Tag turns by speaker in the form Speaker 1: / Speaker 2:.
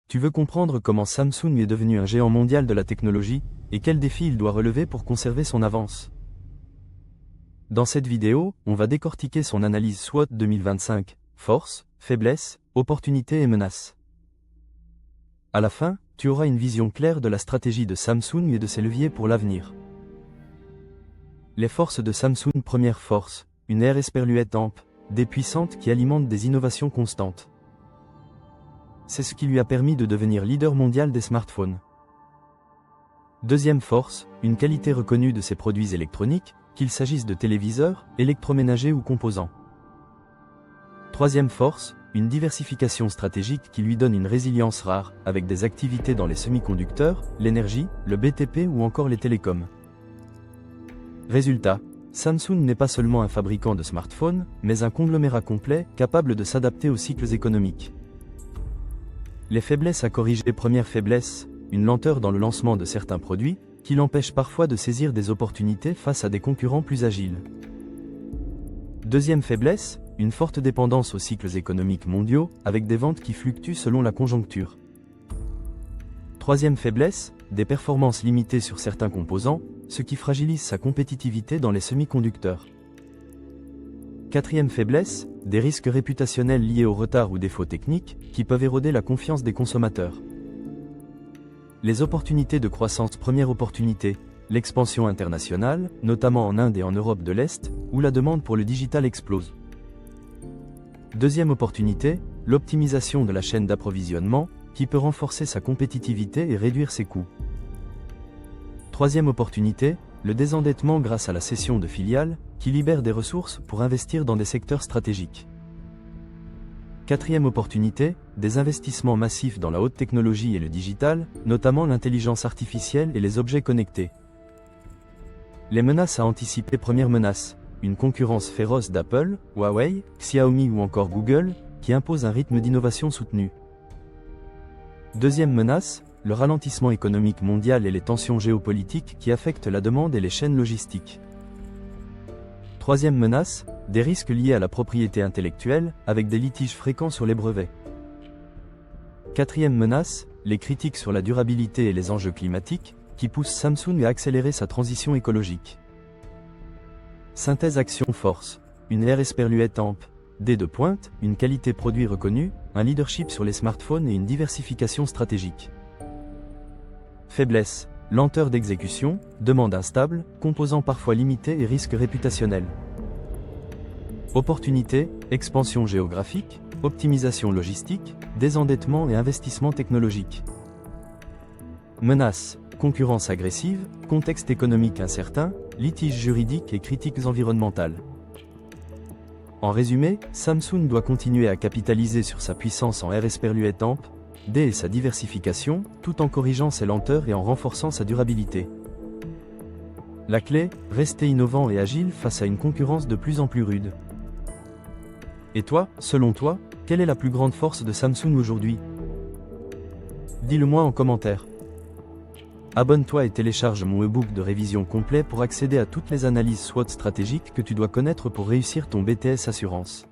Speaker 1: Tu veux comprendre comment Samsung est devenu un géant mondial de la technologie, et quels défis il doit relever pour conserver son avance. Dans cette vidéo, on va décortiquer son analyse SWOT 2025, forces, faiblesses, opportunités et menaces. À la fin, tu auras une vision claire de la stratégie de Samsung et de ses leviers pour l'avenir. Les forces de Samsung. Première force, une aire esperluette ample, puissante qui alimente des innovations constantes. C'est ce qui lui a permis de devenir leader mondial des smartphones. Deuxième force, une qualité reconnue de ses produits électroniques, qu'il s'agisse de téléviseurs, électroménagers ou composants. Troisième force, une diversification stratégique qui lui donne une résilience rare, avec des activités dans les semi-conducteurs, l'énergie, le BTP ou encore les télécoms. Résultat, Samsung n'est pas seulement un fabricant de smartphones, mais un conglomérat complet, capable de s'adapter aux cycles économiques. Les faiblesses à corriger. Première faiblesse, une lenteur dans le lancement de certains produits, qui l'empêche parfois de saisir des opportunités face à des concurrents plus agiles. Deuxième faiblesse, une forte dépendance aux cycles économiques mondiaux, avec des ventes qui fluctuent selon la conjoncture. Troisième faiblesse, des performances limitées sur certains composants, ce qui fragilise sa compétitivité dans les semi-conducteurs. Quatrième faiblesse, des risques réputationnels liés au retard ou défauts techniques, qui peuvent éroder la confiance des consommateurs. Les opportunités de croissance. Première opportunité, l'expansion internationale, notamment en Inde et en Europe de l'Est, où la demande pour le digital explose. Deuxième opportunité, l'optimisation de la chaîne d'approvisionnement, qui peut renforcer sa compétitivité et réduire ses coûts. Troisième opportunité, le désendettement grâce à la cession de filiales, qui libère des ressources pour investir dans des secteurs stratégiques. Quatrième opportunité, des investissements massifs dans la haute technologie et le digital, notamment l'intelligence artificielle et les objets connectés. Les menaces à anticiper. Première menace, une concurrence féroce d'Apple, Huawei, Xiaomi ou encore Google, qui impose un rythme d'innovation soutenu. Deuxième menace, le ralentissement économique mondial et les tensions géopolitiques qui affectent la demande et les chaînes logistiques. Troisième menace, des risques liés à la propriété intellectuelle, avec des litiges fréquents sur les brevets. Quatrième menace, les critiques sur la durabilité et les enjeux climatiques, qui poussent Samsung à accélérer sa transition écologique. Synthèse action force, une aire esperluette ample, de pointe, une qualité produit reconnue, un leadership sur les smartphones et une diversification stratégique. Faiblesse, lenteur d'exécution, demande instable, composants parfois limités et risques réputationnels. Opportunité, expansion géographique, optimisation logistique, désendettement et investissement technologique. Menace, concurrence agressive, contexte économique incertain, litiges juridiques et critiques environnementales. En résumé, Samsung doit continuer à capitaliser sur sa puissance en aire esperluette ample, et sa diversification, tout en corrigeant ses lenteurs et en renforçant sa durabilité. La clé, rester innovant et agile face à une concurrence de plus en plus rude. Et toi, selon toi, quelle est la plus grande force de Samsung aujourd'hui? Dis-le-moi en commentaire. Abonne-toi et télécharge mon e-book de révision complet pour accéder à toutes les analyses SWOT stratégiques que tu dois connaître pour réussir ton BTS Assurance.